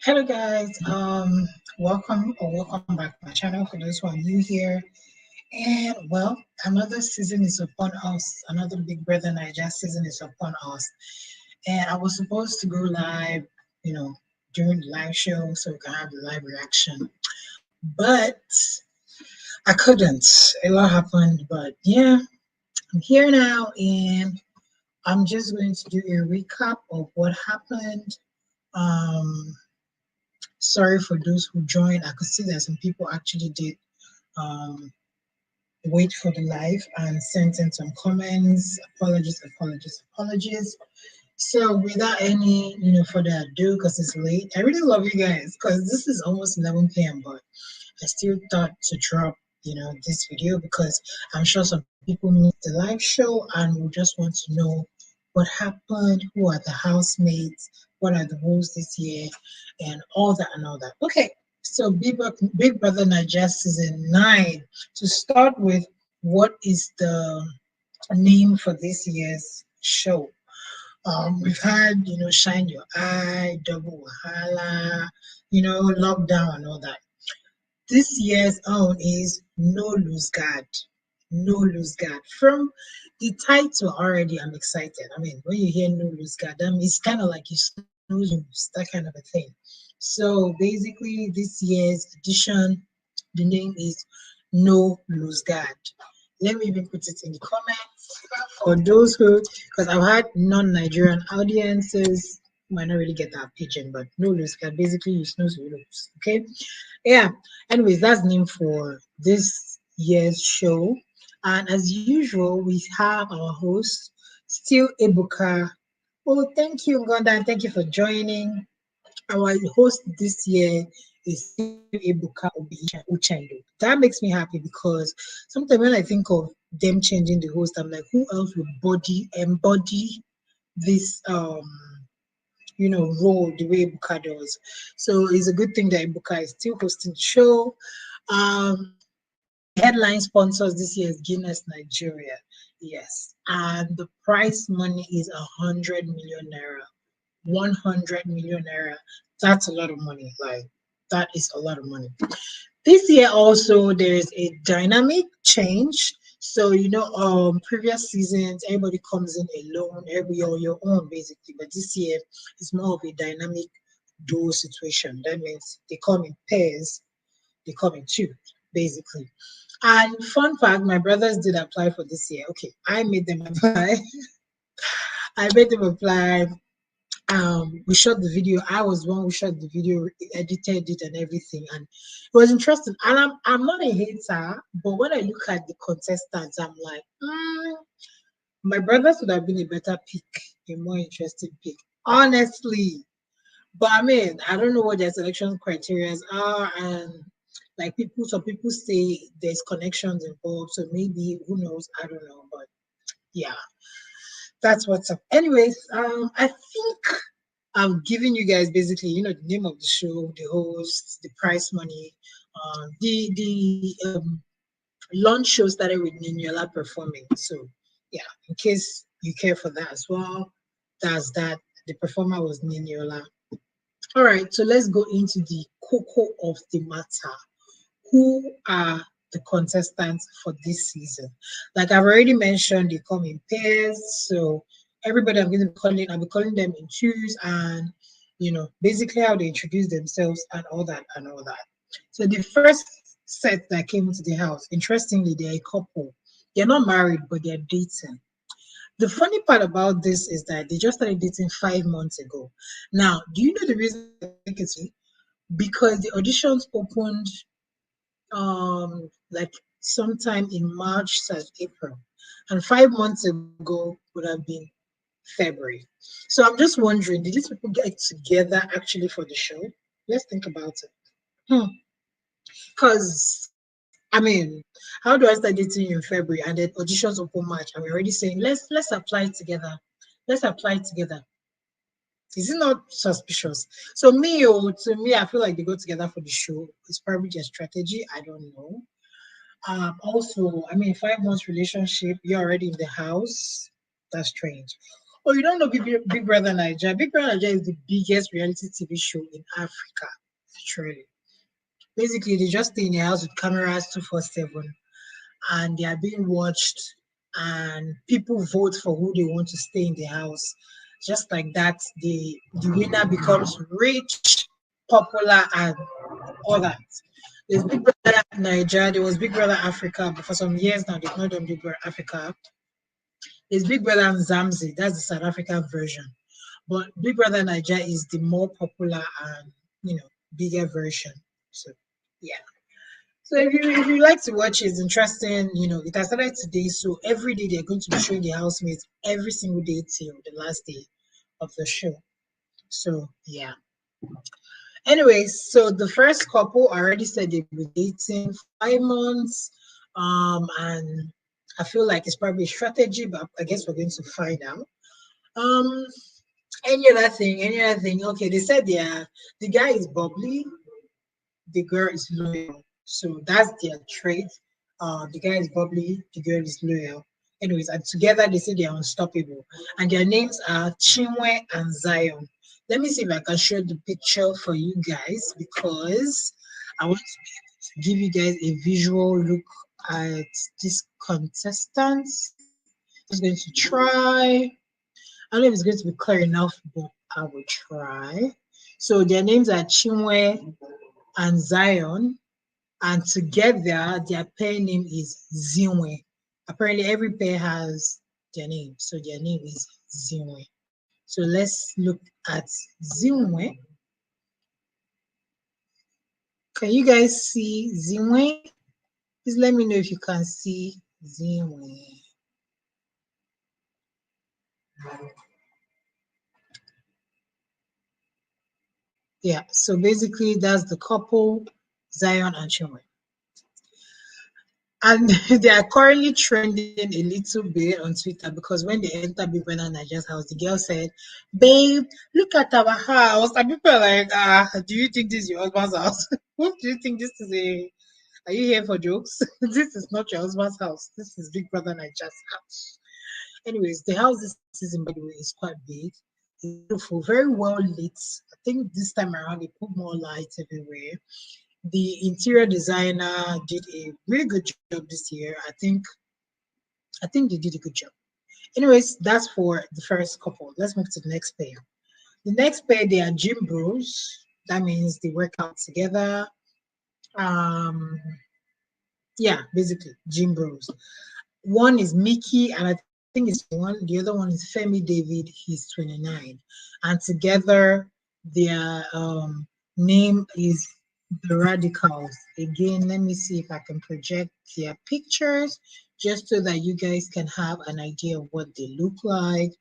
Hello guys, welcome back to my channel for those who are new here. And well, another season is upon us, another Big Brother Niger season is upon us. And I was supposed to go live, you know, during the live show so we can have the live reaction. But I couldn't. A lot happened, but yeah, I'm here now and I'm just going to do a recap of what happened. Um Sorry for those who joined. I could see that some people actually did um, wait for the live and sent in some comments. Apologies. So without any, further ado, because it's late, I really love you guys because this is almost 11 p.m. But I still thought to drop, this video because I'm sure some people missed the live show and will just want to know what happened, who are the housemates, what are the rules this year, and all that and all that. Okay, so Big Brother Nigeria season 9. To start with, what is the name for this year's show? We've had, Shine Your Eye, Double Wahala, Lockdown and all that. This year's own is No Lose Guard. No Lose Guard. From the title already, I'm excited. I mean, when you hear No Lose Guard, that means it's kind of like you snooze, that kind of a thing. So basically, this year's edition, the name is No Lose Guard. Let me even put it in the comments for those who, because I've had non-Nigerian audiences, might not really get that pigeon, but no lose guard. Basically, you snooze, you lose. Okay, yeah. Anyways, that's name for this year's show. And as usual, we have our host, Still Ebuka. Oh, thank you, Gonda, and thank you for joining. Our host this year is still Ebuka Uchendo. That makes me happy because sometimes when I think of them changing the host, I'm like, who else would embody this role the way Ebuka does? So it's a good thing that Ebuka is still hosting the show. The headline sponsors this year is Guinness Nigeria. Yes. And the prize money is 100 million naira. 100 million naira. That's a lot of money. Like, that is a lot of money. This year also there is a dynamic change. So previous seasons everybody comes in alone, every on your own basically. But this year it's more of a dynamic duo situation. That means they come in pairs, they come in two, basically. And fun fact, my brothers did apply for this year. Okay, I made them apply. I made them apply. We shot the video. I was the one who shot the video, edited it and everything, and it was interesting. And I'm not a hater, but when I look at the contestants, I'm like, my brothers would have been a better pick, a more interesting pick, honestly. But I mean, I don't know what their selection criteria are, and like some people say there's connections involved, so maybe who knows? I don't know, but yeah, that's what's up. Anyways, I think I'm giving you guys basically, the name of the show, the host, the prize money. The launch show started with Niniola performing. So yeah, in case you care for that as well, that's that. The performer was Niniola. All right, so let's go into the cocoa of the matter. Who are the contestants for this season? Like I've already mentioned, they come in pairs. So everybody I'll be calling them in twos and basically how they introduce themselves and all that and all that. So the first set that came into the house, interestingly, they're a couple. They're not married, but they're dating. The funny part about this is that they just started dating 5 months ago. Now, do you know the reason I think it's because the auditions opened like sometime in March slash April, and 5 months ago would have been February. So I'm just wondering, did these people get together actually for the show? Let's think about it. Because I mean, how do I start dating you in February and then auditions open March and we're already saying let's apply together, let's apply together? Is it not suspicious? So to me, I feel like they go together for the show. It's probably just strategy. I don't know. Also, I mean, 5 months relationship, you're already in the house. That's strange. Oh, you don't know Big Brother Nigeria? Big Brother Nigeria is the biggest reality TV show in Africa. Truly. Basically, they just stay in the house with cameras 247 and they are being watched and people vote for who they want to stay in the house. Just like that, the winner becomes rich, popular, and all that. There's Big Brother Nigeria, there was Big Brother Africa, but for some years now they've not done Big Brother Africa. There's Big Brother Zamzi, that's the South African version. But Big Brother Nigeria is the more popular and bigger version. So yeah. So if you like to watch it, it's interesting. It has started today, so every day they're going to be showing the housemates every single day till the last day of the show. So yeah. Anyways, so the first couple already said they've been dating for 5 months. And I feel like it's probably a strategy, but I guess we're going to find out. Um, any other thing. Okay, they said the guy is bubbly, the girl is loyal. So that's their trait. The guy is bubbly, the girl is loyal. Anyways, and together they say they're unstoppable. And their names are Chinwe and Zion. Let me see if I can show the picture for you guys because I want to give you guys a visual look at these contestants. Just going to try. I don't know if it's going to be clear enough, but I will try. So their names are Chinwe and Zion, and together their pair name is Zinwe. Apparently, every pair has their name, so their name is Zinwe. So let's look at Zinwe. Can you guys see Zinwe? Please let me know if you can see Zinwe. Yeah, so basically that's the couple, Zion and Chinwe. And they are currently trending a little bit on Twitter because when they enter Big Brother Nigeria's house, the girl said, "Babe, look at our house." And people are like, do you think this is your husband's house? What do you think this is a? Are you here for jokes? This is not your husband's house. This is Big Brother Nigeria's house. Anyways, the house this season, by the way, is quite big. It's beautiful, very well lit. I think this time around they put more lights everywhere. The interior designer did a really good job this year. I think they did a good job. Anyways, that's for the first couple. Let's move to the next pair. The next pair, they are gym bros. That means they work out together. Um, yeah, basically gym bros. One is Mickey, and I think it's one. The other one is Femi David. He's 29, and together their name is the Radicals. Again, let me see if I can project their pictures just so that you guys can have an idea of what they look like.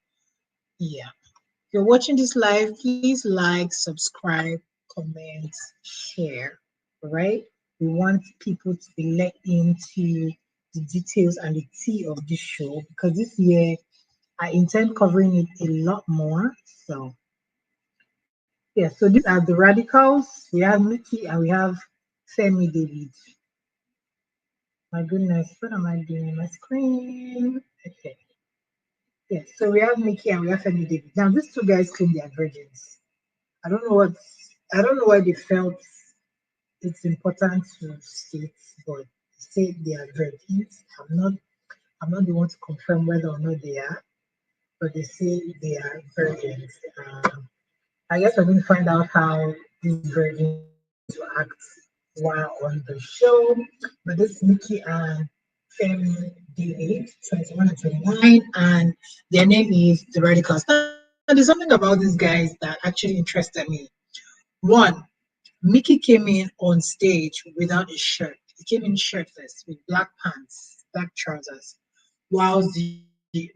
Yeah. If you're watching this live, please like, subscribe, comment, share. All right. We want people to be let into the details and the tea of this show because this year I intend covering it a lot more. So yeah, so these are the radicals. We have Mickey and we have Femi David. My goodness, what am I doing? My screen. Okay. Yes, so we have Mickey and we have Femi David. Now these two guys claim they are virgins. I don't know what I don't know why they felt it's important to state, but say they are virgins. I'm not the one to confirm whether or not they are, but they say they are virgins. I guess we're going to find out how these virgins are going to act while on the show. But this Mickey and Femi David, 21 and 29, and their name is the Radicals. Now, there's something about these guys that actually interested me. One, Mickey came in on stage without a shirt. He came in shirtless with black pants, black trousers, while the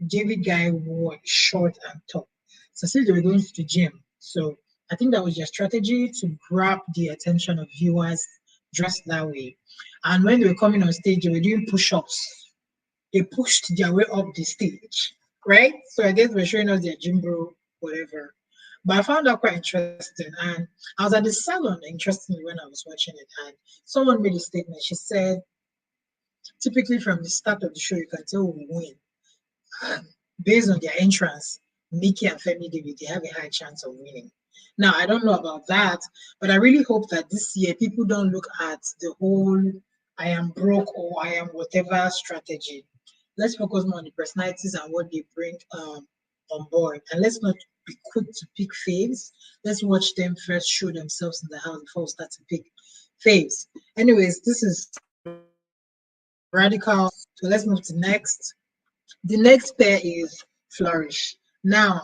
David guy wore short and top. So since they were going to the gym, so I think that was their strategy to grab the attention of viewers dressed that way. And when they were coming on stage, they were doing push-ups. They pushed their way up the stage, right? So I guess they're showing us their gym bro, whatever. But I found that quite interesting. And I was at the salon, interestingly, when I was watching it. And someone made a statement. She said, typically from the start of the show, you can tell who will win based on their entrance. Mickey and Femi David, they have a high chance of winning. Now, I don't know about that, but I really hope that this year people don't look at the whole I am broke or I am whatever strategy. Let's focus more on the personalities and what they bring on board. And let's not be quick to pick faves. Let's watch them first show themselves in the house before we start to pick faves. Anyways, this is radical. So let's move to next. The next pair is Flourish. Now,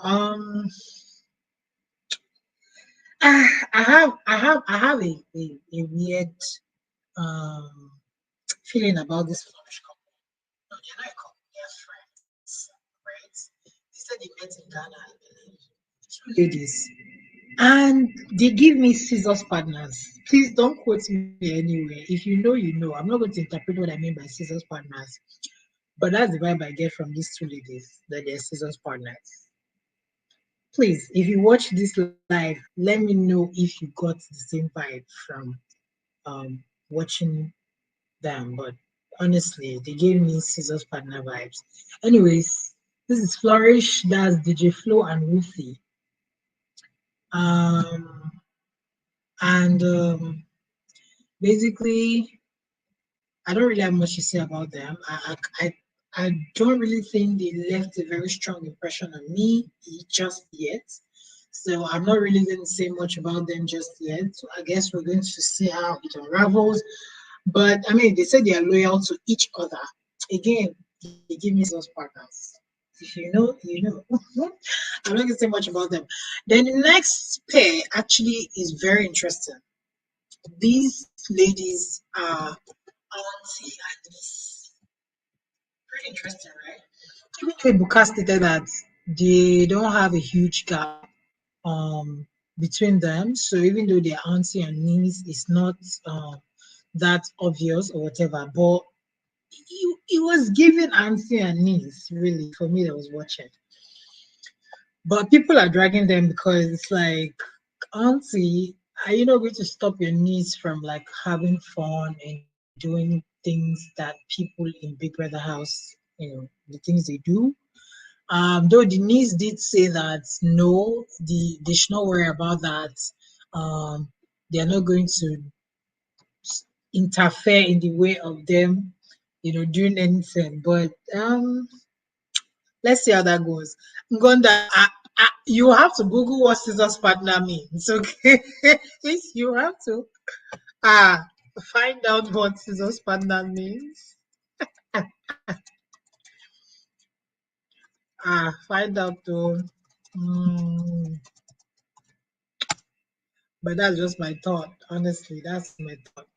I have a weird um feeling about this Flourish couple. No, they're not a couple, they're friends, right? They said they met in Ghana, I believe. Two ladies. And they give me scissors partners. Please don't quote me anywhere. If you know, you know. I'm not going to interpret what I mean by scissors partners. But that's the vibe I get from these two ladies, that they're scissors partners. Please, if you watch this live, let me know if you got the same vibe from watching them. But honestly, they gave me scissors partner vibes. Anyways, this is Flourish. That's DJ Flo and Ruthie. Um, and basically, I don't really have much to say about them. I don't really think they left a very strong impression on me just yet. So I'm not really going to say much about them just yet. So I guess we're going to see how it unravels. But I mean, they said they are loyal to each other. Again, they give me those partners. If you know, you know. I'm not going to say much about them. Then the next pair actually is very interesting. These ladies are auntie and niece. Pretty interesting, right? Even though Ebuka stated that they don't have a huge gap between them, so even though they're auntie and niece, it's not that obvious or whatever, but it was giving auntie and niece really for me that was watching. But people are dragging them because it's like, auntie, are you not going to stop your niece from like having fun and doing things that people in Big Brother house, the things they do? Though the niece did say that no, they should not worry about that. They are not going to interfere in the way of them, doing anything. But let's see how that goes. Ngonda, you have to Google what scissors partner means. Okay, you have to ah find out what scissors partner means. Find out though. Mm, but that's just my thought. Honestly, that's my thought.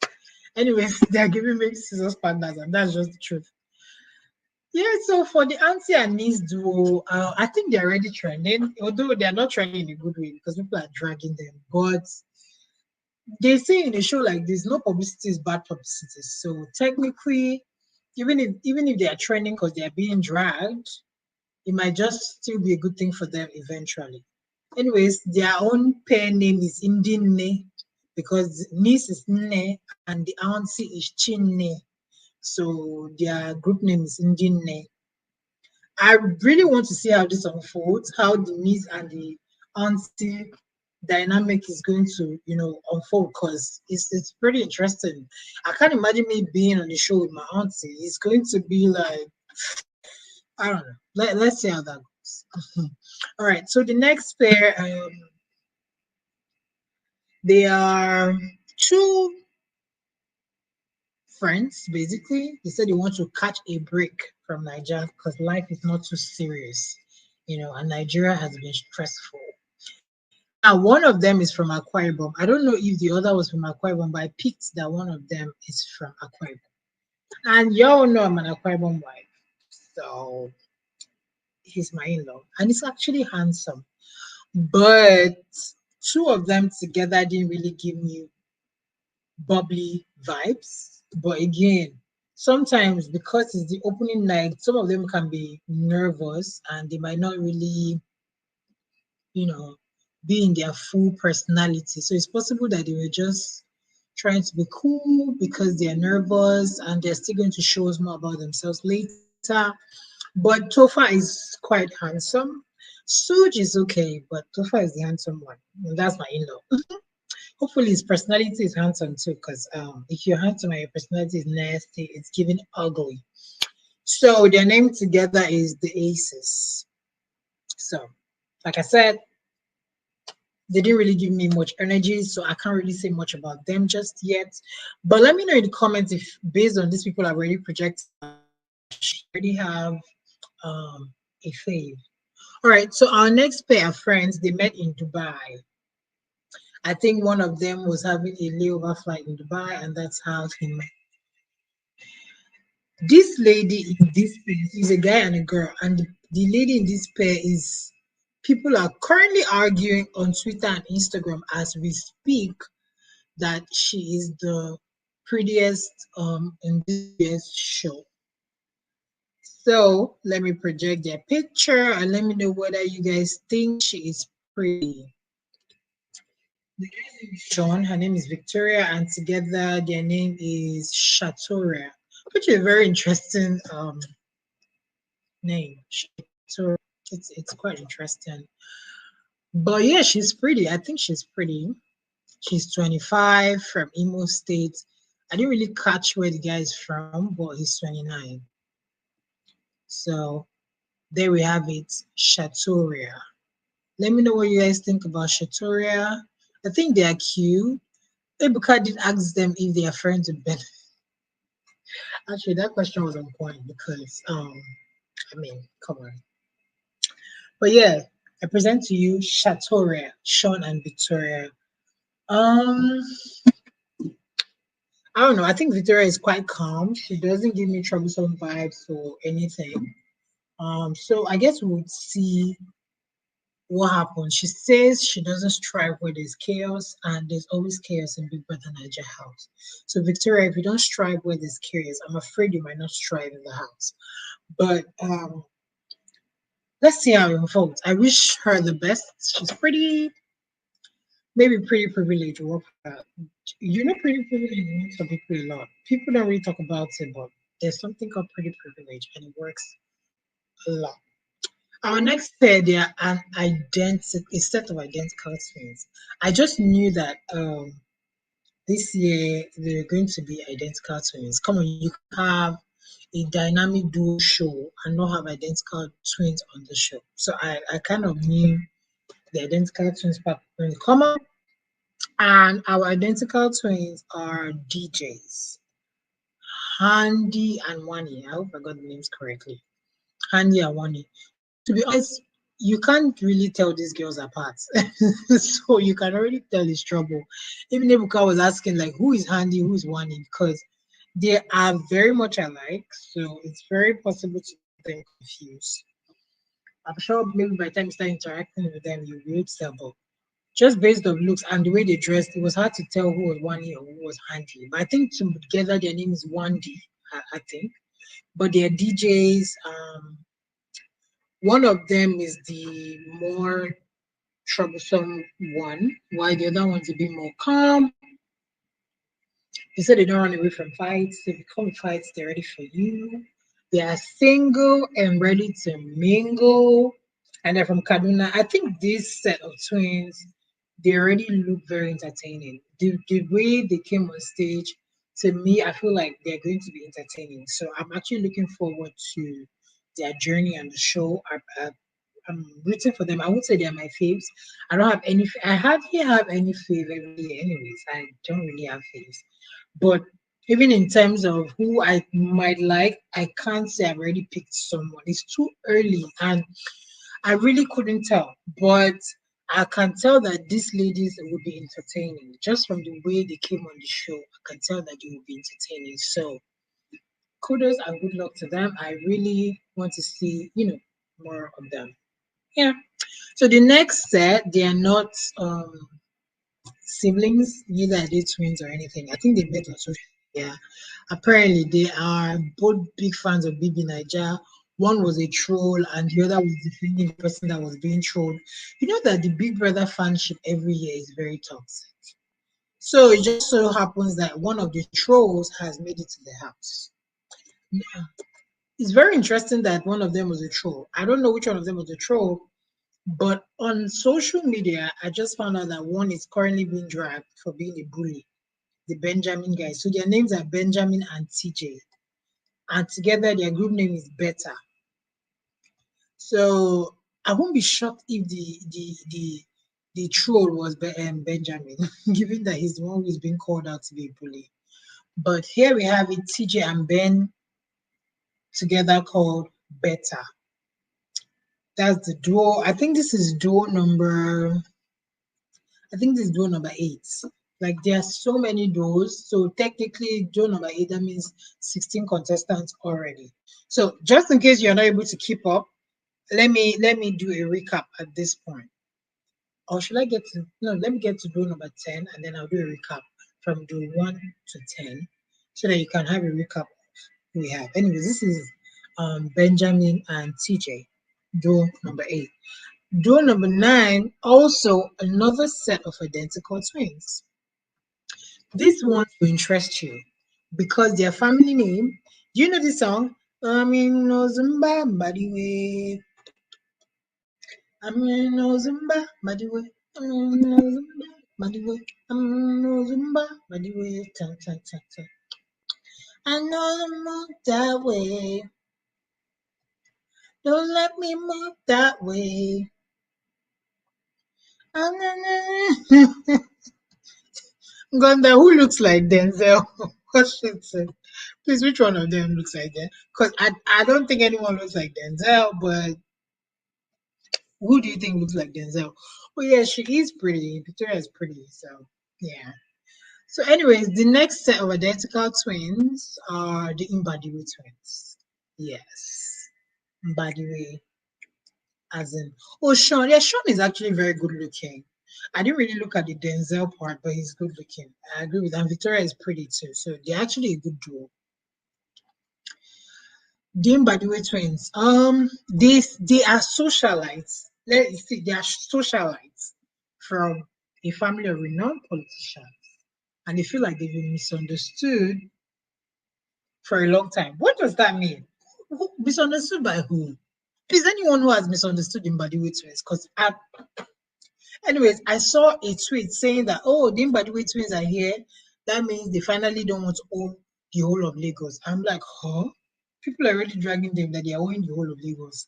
Anyways, they're giving me scissors partners, and that's just the truth. Yeah, so for the auntie and niece duo, I think they're already trending, although they're not trending in a good way because people are dragging them. But they say in a show like this, no publicity is bad publicity. So technically, even if they are trending because they are being dragged, it might just still be a good thing for them eventually. Anyways, their own pair name is Indine because niece is Ne and the auntie is Chinne. So their group name is Indine. I really want to see how this unfolds, how the niece and the auntie dynamic is going to, unfold because it's pretty interesting. I can't imagine me being on the show with my auntie. It's going to be like, I don't know. Let's see how that goes. All right. So the next pair, they are two friends, basically. They said they want to catch a break from Nigeria because life is not too serious, and Nigeria has been stressful. Now, one of them is from Akwa Ibom. I don't know if the other was from Akwa Ibom, but I picked that one of them is from Akwa Ibom. And y'all know I'm an Akwa Ibom wife, so he's my in-law, and he's actually handsome. But two of them together didn't really give me bubbly vibes. But again, sometimes because it's the opening night, some of them can be nervous and they might not really, you know, be in their full personality. So it's possible that they were just trying to be cool because they're nervous and they're still going to show us more about themselves later. But Tofa is quite handsome. Suj is okay, but Tofa is the handsome one. And that's my in-law. Hopefully his personality is handsome too, because if you're handsome and your personality is nasty, it's giving ugly. So their name together is the Aces. So, like I said, they didn't really give me much energy, so I can't really say much about them just yet. But let me know in the comments if, based on these people I've already projected on the flash, you already have a fave. All right, so our next pair of friends, they met in Dubai. I think one of them was having a layover flight in Dubai, and that's how he met. This lady in this pair is a guy and a girl, and the lady in this pair is, people are currently arguing on Twitter and Instagram as we speak that she is the prettiest in this year's show. So let me project their picture and let me know whether you guys think she is pretty. The guy's name is Sean, her name is Victoria, and together their name is Shatoria, which is a very interesting name. Shatoria. It's quite interesting. But yeah, she's pretty. I think she's pretty. She's 25 from Imo State. I didn't really catch where the guy is from, but he's 29. So there we have it, Shatoria. Let me know what you guys think about Shatoria. I think they are cute. Ebuka did ask them if they are friends with Ben. Actually, that question was on point because, I mean, come on. But yeah, I present to you Shatoria, Sean and Victoria. Um, I don't know. I think Victoria is quite calm. She doesn't give me troublesome vibes or anything. So I guess we would see what happens. She says she doesn't strive where there's chaos, and there's always chaos in Big Brother Niger house. So Victoria, if you don't strive where there's chaos, I'm afraid you might not strive in the house. But let's see how it unfolds. I wish her the best. She's pretty, maybe pretty privileged. Work for her. You know, pretty privilege means some people a lot. People don't really talk about it, but there's something called pretty privilege, and it works a lot. Our next pair, they are a set of identical twins. I just knew that this year they're going to be identical twins. Come on, you can have a dynamic duo show and not have identical twins on the show. So I kind of knew the identical twins part going to come up. And our identical twins are DJs, Handy and Wani. I hope I got the names correctly. Handy and Wani. To be honest, you can't really tell these girls apart. So you can already tell it's trouble. Even Ebuka was asking, like, who is Handy, who is Wani? Because they are very much alike. So it's very possible to get them confused. I'm sure maybe by the time you start interacting with them, you'll be able to tell. But just based on looks and the way they dressed, it was hard to tell who was Wani or who was Handy. But I think together their name is Wandi, I think. But they're DJs. One of them is the more troublesome one, while the other one's a bit more calm. They said they don't run away from fights. If you come with fights, they're ready for you. They are single and ready to mingle. And they're from Kaduna. I think this set of twins, they already look very entertaining. The way they came on stage, to me, I feel like they're going to be entertaining. So I'm actually looking forward to their journey on the show. I'm rooting for them. I would say they're my faves. I don't have any. I hardly have any fave every year, anyways. I don't really have faves. But even in terms of who I might like, I can't say I've already picked someone. It's too early, and I really couldn't tell. But I can tell that these ladies will be entertaining. Just from the way they came on the show, I can tell that they will be entertaining. So kudos and good luck to them. I really want to see, more of them. Yeah. So the next set, they are not siblings, neither are they twins or anything. I think they met on social media. Apparently, they are both big fans of Bibi Niger. One was a troll, and the other was defending the person that was being trolled. You know that the Big Brother fanship every year is very toxic. So it just so happens that one of the trolls has made it to the house. Now, it's very interesting that one of them was a troll. I don't know which one of them was a troll, But on social media, I just found out that one is currently being dragged for being a bully, the Benjamin guys. So their names are Benjamin and TJ. And together their group name is Better. So I won't be shocked if the troll was Benjamin, given that he's the one who's being called out to be a bully. But here we have it, TJ and Ben together called Better. That's the duo. I think this is duo number. I think this is duo number 8. Like there are so many duos. So technically, duo number 8 that means 16 contestants already. So just in case you're not able to keep up, let me do a recap at this point. Or should I get to no? Let me get to duo number 10, and then I'll do a recap from duo 1 to 10, so that you can have a recap we have. Anyways, this is Benjamin and TJ, duo number 8. Duo number 9, also another set of identical twins. This one will interest you because their family name. Do you know this song? I'm in Ozumba, Badiwe. I'm in Ozumba, Badiwe. I'm in Ozumba, Badiwe. I'm in Ozumba, Badiwe. Ta, ta, ta, ta. I know the move that way. Don't let me move that way. Gonda, who looks like Denzel? Washington. Please, which one of them looks like that? Because I don't think anyone looks like Denzel, but who do you think looks like Denzel? Oh, yeah, she is pretty. Victoria is pretty, so yeah. So, anyways, the next set of identical twins are the Mbadiwe twins. Yes, Mbadiwe, as in, oh, Sean. Yeah, Sean is actually very good looking. I didn't really look at the Denzel part, but he's good looking. I agree with that. And Victoria is pretty too, so they're actually a good duo. Dean by the way twins. They are socialites. Let's see, they are socialites from a family of renowned politicians, and they feel like they've been misunderstood for a long time. What does that mean? Misunderstood by who? Please, anyone who has misunderstood in Badiwe twins, because anyways, I saw a tweet saying that the Badiwe twins are here. That means they finally don't want to own the whole of Lagos. I'm like, huh? People are already dragging them that they are owning the whole of Lagos.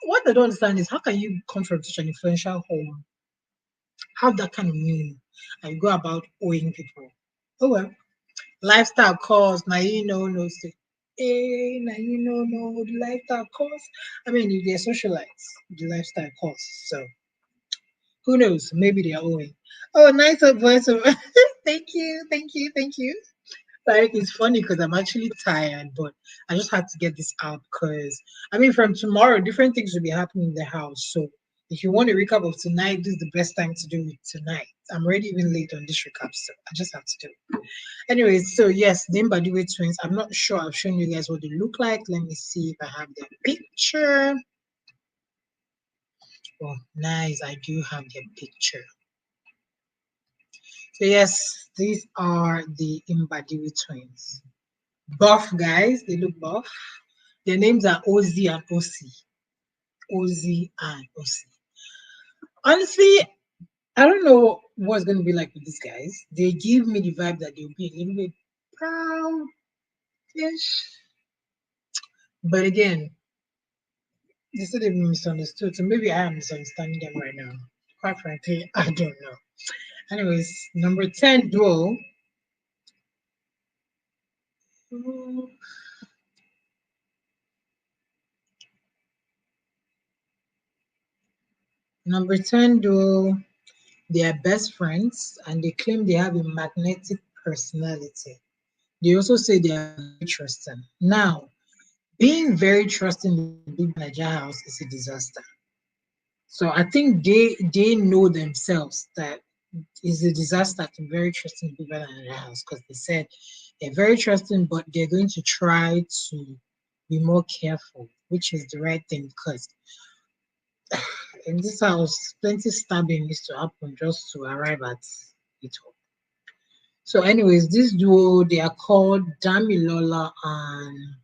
What I don't understand is how can you come from such an influential home, have that kind of meaning, and go about owing people? Oh well, lifestyle cost. Now you know no say. Now you know no the lifestyle cost. I mean, if they're socialites, the lifestyle costs. So who knows? Maybe they are owing. Oh, nice voice. Thank you, thank you, thank you. Like it's funny because I'm actually tired, but I just had to get this out because I mean, from tomorrow, different things will be happening in the house. So if you want a recap of tonight, this is the best time to do it tonight. I'm already even late on this recap, so I just have to do it. Anyways, so yes, the Mbadiwe twins. I'm not sure I've shown you guys what they look like. Let me see if I have their picture. Oh, nice. I do have their picture. So yes, these are the Mbadiwe twins. Buff guys, they look buff. Their names are Ozzy and Osi. Ozzy and Osi. Honestly, I don't know what's going to be like with these guys. They give me the vibe that they'll be a little bit proud-ish. But again, they said they've been misunderstood. So maybe I am misunderstanding them right now. Quite frankly, I don't know. Anyways, number 10 duo. Number 10 duo, they are best friends and they claim they have a magnetic personality. They also say they are very trusting. Now, being very trusting in the big Niger house is a disaster. So I think they know themselves that it's a disaster to be very trusting people in Niger house because they said they're very trusting, but they're going to try to be more careful, which is the right thing because in this house, plenty stabbing needs to happen just to arrive at it all. So, anyways, this duo they are called Damilola and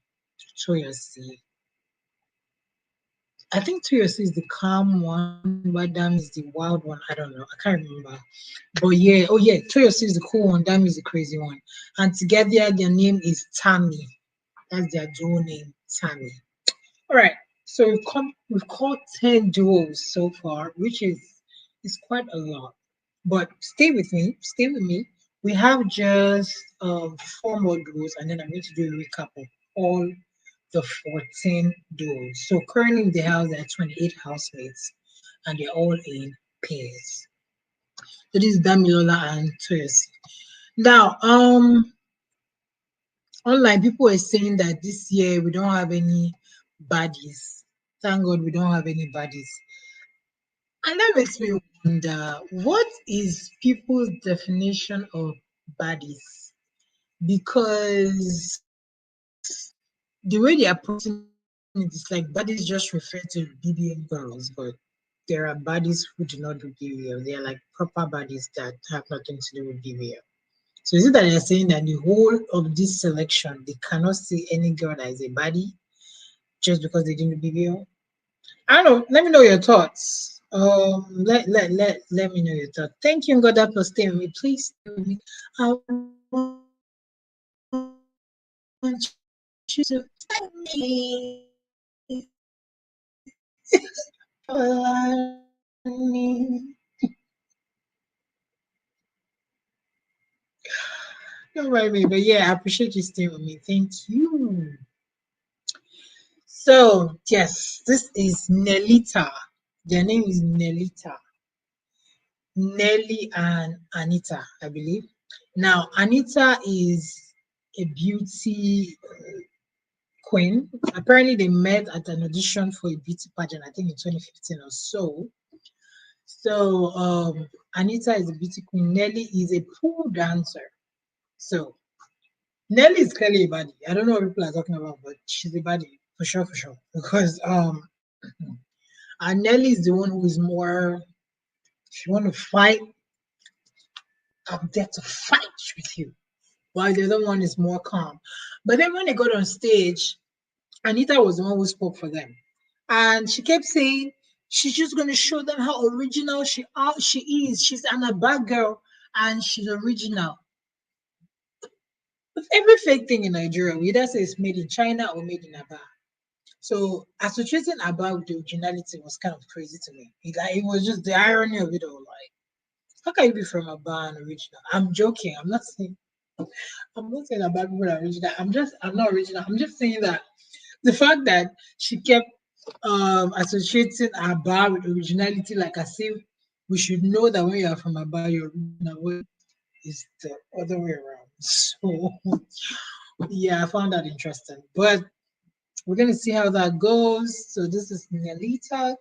Toyosi. I think Toyosi is the calm one, Wadam is the wild one. I don't know. I can't remember. But yeah, oh yeah, Toyosi is the cool one, Dam is the crazy one. And together their name is Tammy. That's their dual name, Tammy. All right. So we've caught 10 duos so far, which is quite a lot. But stay with me. We have just four more duos, and then I'm going to do a recap of all the 14 duos. So currently in the house there are 28 housemates, and they're all in pairs. So this is Damilola and Toyosi. Now, online people were saying that this year we don't have any baddies. Thank God we don't have any baddies. And that makes me wonder, what is people's definition of baddies? Because the way they are putting it is like baddies just refer to BBM girls, but there are baddies who do not do BBL. They are like proper baddies that have nothing to do with BBL. So is it that they're saying that the whole of this selection they cannot see any girl that is a baddie just because they didn't do BBL? I don't know. Let me know your thoughts. Let me know your thoughts. Thank you, Ngoda, for staying with me. Please stay with me. I want you to don't mind me, but yeah, I appreciate you staying with me. Thank you. So yes, this is Nelita. Their name is Nelita, Nelly and Anita, I believe. Now, Anita is a beauty queen. Apparently, they met at an audition for a beauty pageant, I think in 2015 or so. So, Anita is a beauty queen. Nelly is a pool dancer. So, Nelly is clearly a baddie. I don't know what people are talking about, but she's a baddie for sure. Because and Nelly is the one who is more. If you want to fight, I'm there to fight with you. While the other one is more calm. But then when they got on stage, Anita was the one who spoke for them. And she kept saying she's just going to show them how original she is. She's a bad girl and she's original. With every fake thing in Nigeria, we either say it's made in China or made in Aba. So associating Aba with the originality was kind of crazy to me. It was just the irony of it all. Like, how can you be from Aba and original? I'm joking. I'm not saying about people are original. I'm not original. I'm just saying that the fact that she kept associating Aba with originality, like as if we should know that when you are from Aba, you're original. When it's the other way around. So yeah, I found that interesting. But we're gonna see how that goes. So this is Nelita,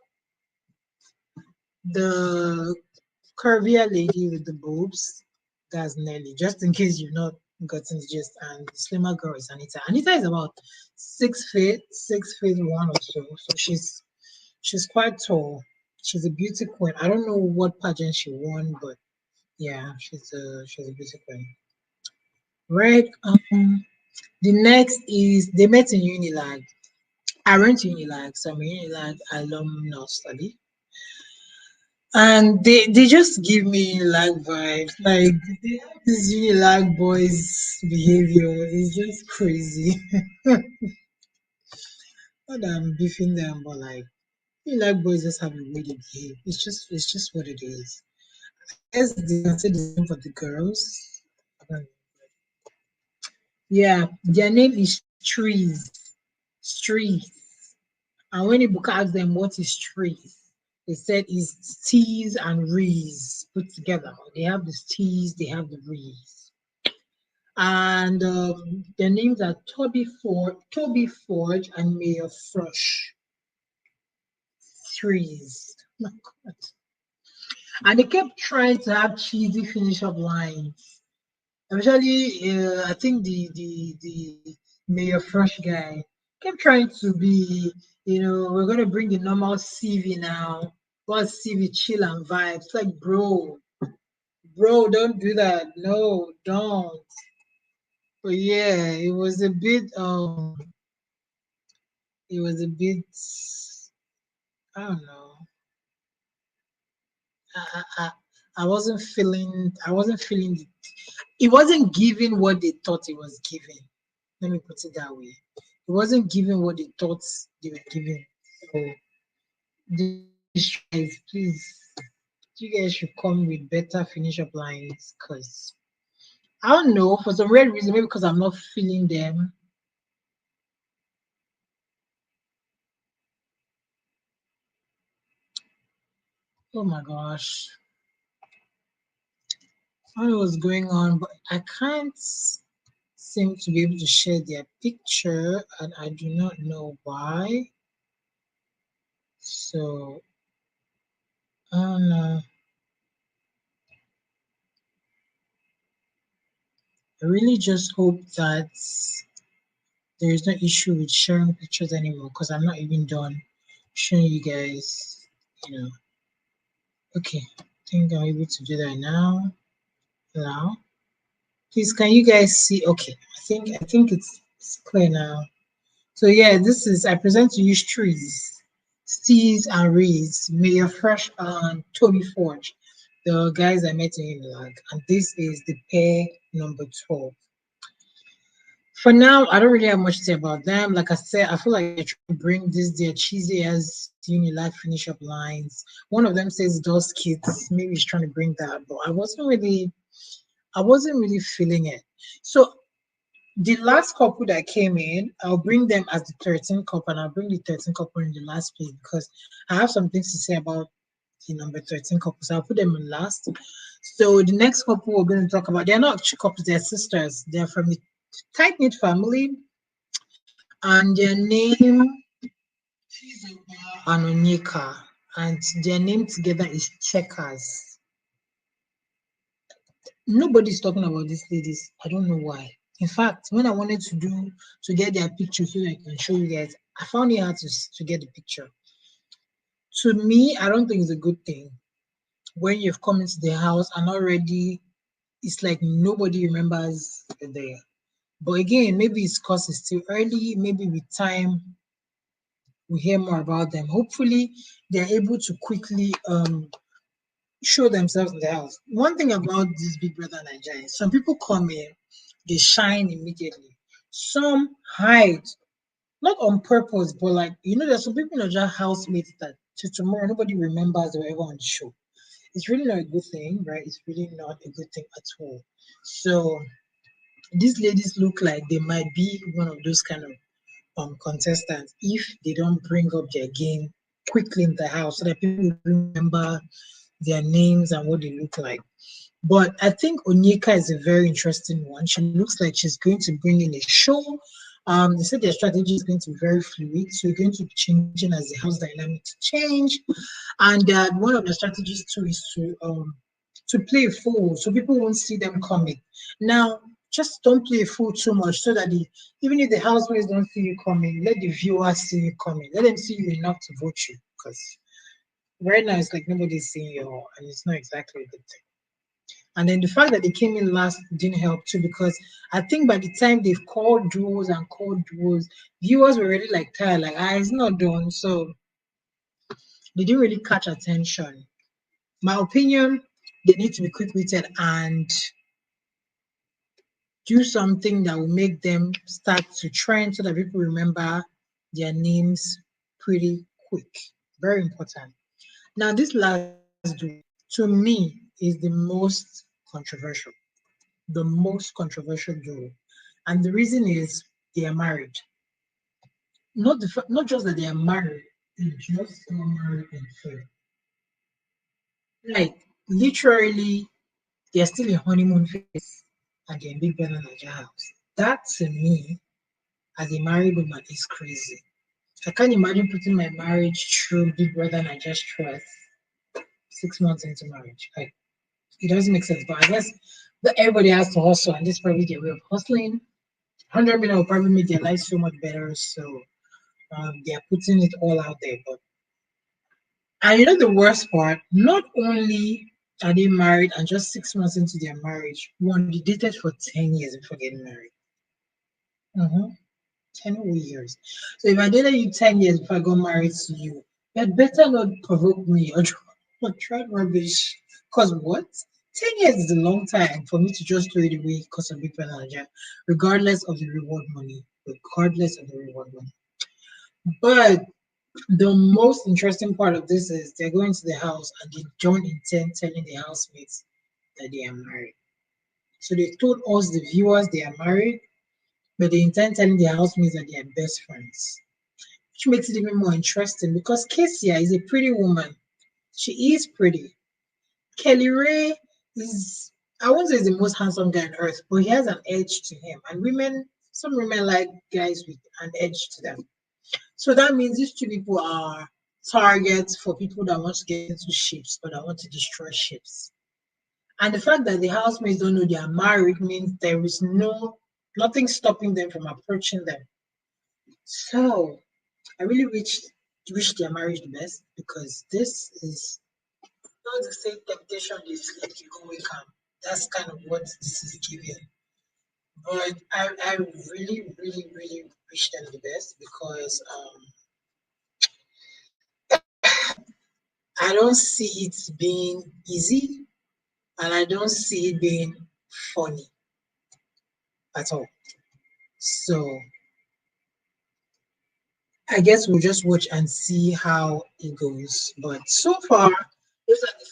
the curvier lady with the boobs. That's Nelly. Just in case you've not gotten the gist. And the slimmer girl is Anita. Anita is about 6 feet, 6 feet one or so. So she's quite tall. She's a beauty queen. I don't know what pageant she won, but yeah, she's a beauty queen. Right. The next is they met in Unilag. I went to Unilag, so I'm a Unilag alumnus study. And they just give me like vibes. Like this Unilag boys behavior is just crazy. Not that I'm beefing them, but like Unilag boys just have a way they behave. It's just what it is. I guess they can say the same for the girls. Um, Yeah, their name is Trees. Trees. And when Ibuka asked them what is trees, they said it's teas and rees put together. They have the teas, they have the rees. And their names are Toby Forge, and Mayor Frush. Trees. Oh my God. And they kept trying to have cheesy finish up lines. Especially, I think the Mayor Fresh guy kept trying to be, we're gonna bring the normal CV now. What CV chill and vibes? Like, bro, don't do that. No, don't. But yeah, it was a bit I don't know. I, I, I I wasn't feeling. I wasn't feeling it. It wasn't giving what they thought it was giving. Let me put it that way. It wasn't giving what they thought they were giving. So these tries, please, you guys should come with better finish up lines, because I don't know, for some weird reason, maybe because I'm not feeling them. Oh my gosh. I don't know what's going on, but I can't seem to be able to share their picture, and I do not know why. So I don't know. I really just hope that there is no issue with sharing pictures anymore, because I'm not even done showing you guys, you know. Okay, I think I'm able to do that now. Now, please, can you guys see? Okay, I think it's clear now. So yeah, this is, I present to you trees, Steez and Reeds, Mayor Fresh and Toby Forge, the guys I met in Unilag, and this is the pair number 12. For now, I don't really have much to say about them. Like I said, I feel like they're trying to bring this their cheesy as Unilag finish up lines. One of them says "Those kids." Maybe he's trying to bring that, but I wasn't really feeling it. So the last couple that came in, I'll bring them as the 13th couple, and I'll bring the 13th couple in the last place, because I have some things to say about the number 13 couple. So I'll put them in last. So the next couple we're going to talk about, they're not actually couples, they're sisters. They're from the tight knit family, and their name and Onyeka, and their name together is Checkers. Nobody's talking about these ladies. I don't know why. In fact, when I wanted to get their picture so that I can show you guys, I found it hard to get the picture. To me, I don't think it's a good thing when you've come into the house and already it's like nobody remembers you're there. But again, maybe it's because it's still early. Maybe with time we hear more about them. Hopefully, they're able to quickly show themselves in the house. One thing about this Big Brother Nigeria, some people come in, they shine immediately. Some hide, not on purpose, but like, there's some people that are just housemates that to tomorrow nobody remembers they were ever on the show. It's really not a good thing, right? It's really not a good thing at all. So these ladies look like they might be one of those kind of contestants if they don't bring up their game quickly in the house so that people will remember their names and what they look like. But I think Onyeka is a very interesting one. She looks like she's going to bring in a show. They said their strategy is going to be very fluid, so you're going to be changing as the house dynamics change. And one of the strategies too is to play a fool, so people won't see them coming. Now, just don't play a fool too much, so that even if the housemates don't see you coming, let the viewers see you coming. Let them see you enough to vote you, because right now it's like nobody's seeing you, and it's not exactly a good thing. And then the fact that they came in last didn't help too, because I think by the time they've called duos, viewers were already like tired, like, it's not done. So they didn't really catch attention. My opinion, they need to be quick witted and do something that will make them start to trend so that people remember their names pretty quick. Very important. Now, this last duo, to me, is the most controversial. The most controversial duo. And the reason is they are married. Not just that they are married, they just got married in February. Like, literally, they're still in honeymoon phase and they're in Big Brother Nigeria house. That to me, as a married woman, is crazy. I can't imagine putting my marriage through Big Brother Nigeria stress 6 months into marriage. Like, it doesn't make sense. But I guess that everybody has to hustle, and this is probably their way of hustling. 100 million will probably make their life so much better. So they're putting it all out there. But and the worst part, not only are they married and just 6 months into their marriage, one, they dated for 10 years before getting married. Mm-hmm. 10 whole years. So if I dated you 10 years before I got married to you, You had better not provoke me or try rubbish. Because what? 10 years is a long time for me to just throw it away because of big manager, regardless of the reward money. Regardless of the reward money. But the most interesting part of this is they're going to the house and they don't intend telling the housemates that they are married. So they told us, the viewers, they are married, but they intend telling the housemates that they are best friends, which makes it even more interesting because Cassia is a pretty woman. She is pretty. Kelly Ray is, I won't say he's the most handsome guy on earth, but he has an edge to him. And women, some women like guys with an edge to them. So that means these two people are targets for people that want to get into ships or that want to destroy ships. And the fact that the housemates don't know they are married means there is nothing stopping them from approaching them. So I really wish their marriage the best because this is not the same temptation they sleep you go wake up. That's kind of what this is giving. But I really wish them the best because I don't see it being easy and I don't see it being funny at all. So I guess we'll just watch and see how it goes. But so far, those are the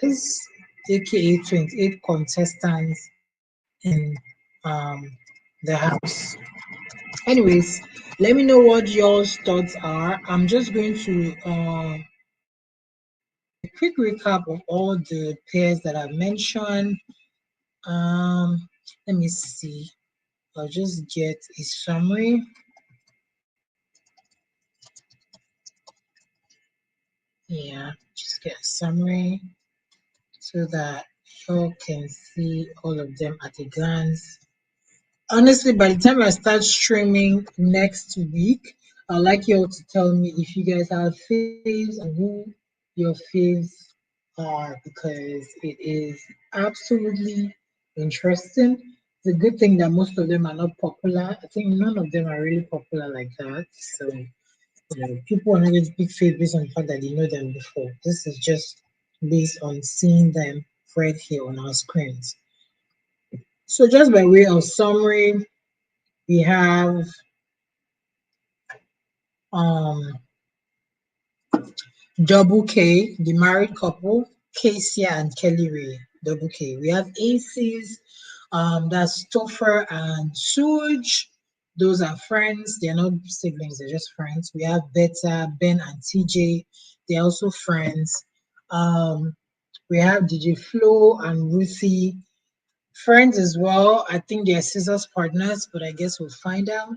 14 pairs, aka 28 contestants in the house. Anyways, let me know what your thoughts are. I'm just going to a quick recap of all the pairs that I've mentioned. Let me see. I'll just get a summary. Yeah, just get a summary so that you can see all of them at a glance. Honestly, by the time I start streaming next week, I'd like you all to tell me if you guys have faves and who your faves are because it is absolutely interesting. It's a good thing that most of them are not popular. I think none of them are really popular like that. So, people are not going to pick faves based on the fact that they know them before. This is just based on seeing them right here on our screens. So, just by way of summary, we have um Double K, the married couple, Casey and Kelly Ray. Double K. We have Aces, that's Topher and Suj. Those are friends. They're not siblings, they're just friends. We have Beta, Ben and TJ. They're also friends. Um, we have DJ Flo and Ruthie. Friends as well. I think they're scissors partners, but I guess we'll find out.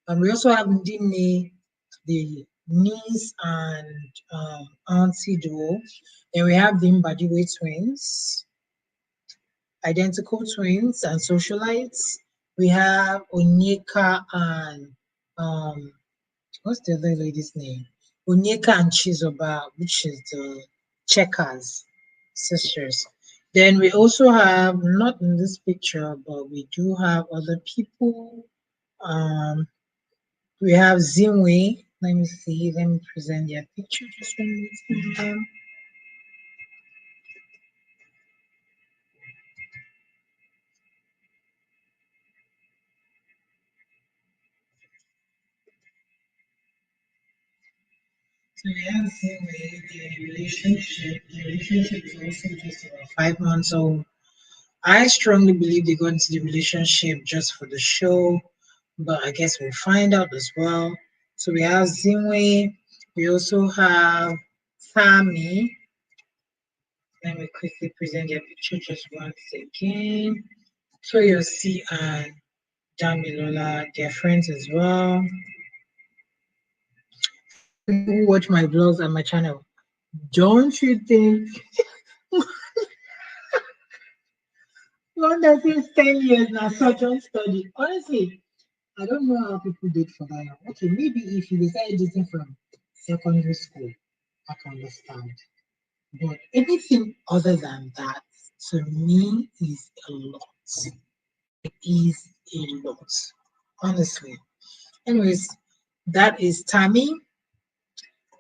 And we also have Ndine, the niece and auntie duo. Then we have the Mbadiwe twins, identical twins and socialites. We have Onyeka and um, what's the other lady's name? Onyeka and Chizoba, which is the checkers sisters. Then we also have, not in this picture, but we do have other people. Um, we have Zinwe. Let me see. Let me present their picture just one more time. So we have Zinwe, the relationship. The relationship is also just about 5 months old. I strongly believe they got into the relationship just for the show, but I guess we'll find out as well. So we have Zinwe. We also have Sammy. Let me quickly present their picture just once again. Toyosi and Damilola, they're friends as well. For the people who watch my vlogs and my channel, don't you think one that says 10 years now, such on study? Honestly, I don't know how people date for that long. Okay, maybe if you decide dating from secondary school, I can understand. But anything other than that, to me, is a lot. It is a lot. Honestly. Anyways, that is Tammy.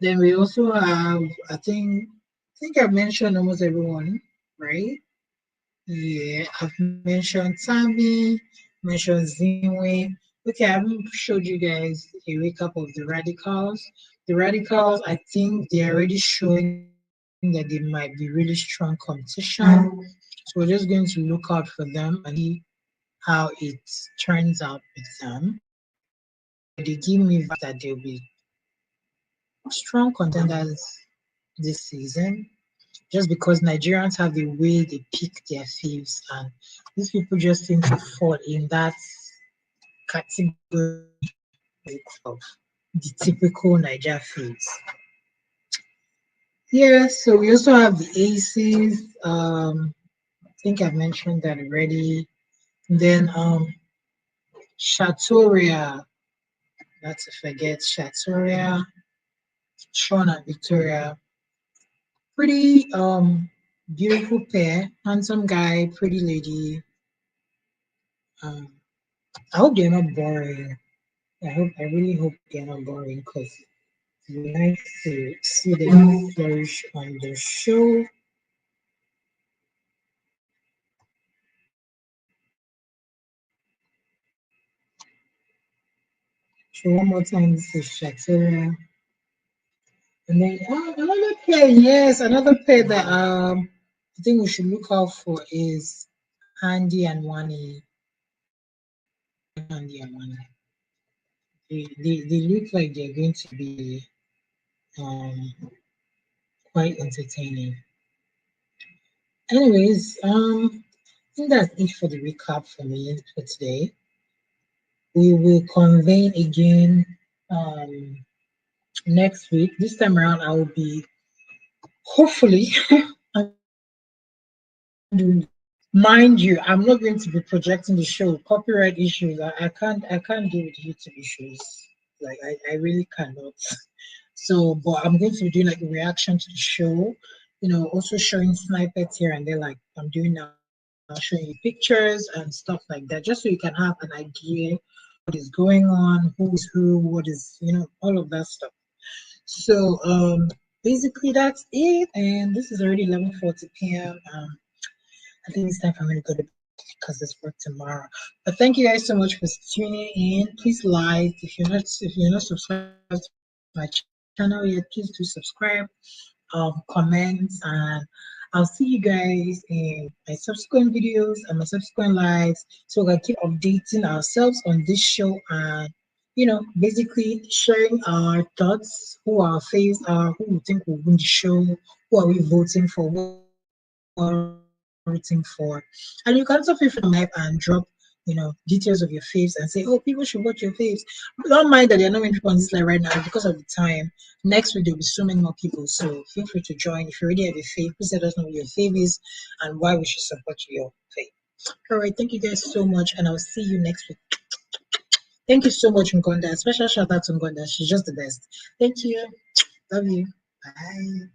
Then we also have, I think I've mentioned almost everyone, right? Yeah, I've mentioned Tammy, mentioned Zinwe. Okay, I haven't showed you guys a recap of the radicals. The radicals, I think they're already showing that they might be really strong competition. So we're just going to look out for them and see how it turns out with them. But they give me vibes that they'll be strong contenders this season just because Nigerians have the way they pick their faves, and these people just seem to fall in that category of the typical Niger faves. Yeah, so we also have the Aces. I think I've mentioned that already. Then Shatoria, not to forget Shatoria, Sean and Victoria. Pretty beautiful pair, handsome guy, pretty lady. Um, I hope they're not boring. I really hope they're not boring because it'd be nice to see them flourish on the show. So one more time, this is Shatira. And then another pair, yes, another pair that I think we should look out for is Handy and Wani. Handy and Wani. They look like they're going to be um quite entertaining. Anyways, I think that's it for the recap for me for today. We will convene again um, next week. This time around, I will be hopefully I'm doing the best. Mind you, I'm not going to be projecting the show. Copyright issues. I can't deal with YouTube issues. Like I really cannot. So, but I'm going to be doing like a reaction to the show. Also showing snippets here and there, like I'm doing now, showing you pictures and stuff like that, just so you can have an idea what is going on, who is who, what is, all of that stuff. So basically that's it. And this is already 11:40 p.m. I think it's time for me to go to bed because it's work tomorrow. But thank you guys so much for tuning in. Please like if you're not subscribed to my channel yet, please do subscribe, comment, and I'll see you guys in my subsequent videos and my subsequent lives. So we're gonna keep updating ourselves on this show and basically sharing our thoughts, who our faves are, who we think will win the show, who are we voting for, who are we rooting for. And you can also feel free to come live and drop, details of your faves and say, oh, people should watch your faves. Don't mind that there are not many people on this live right now because of the time. Next week there'll be so many more people. So feel free to join. If you already have a fave, please let us know what your fave is and why we should support your fave. All right, thank you guys so much, and I'll see you next week. Thank you so much, Ngonda. Special shout out to Ngonda. She's just the best. Thank you. Love you. Bye.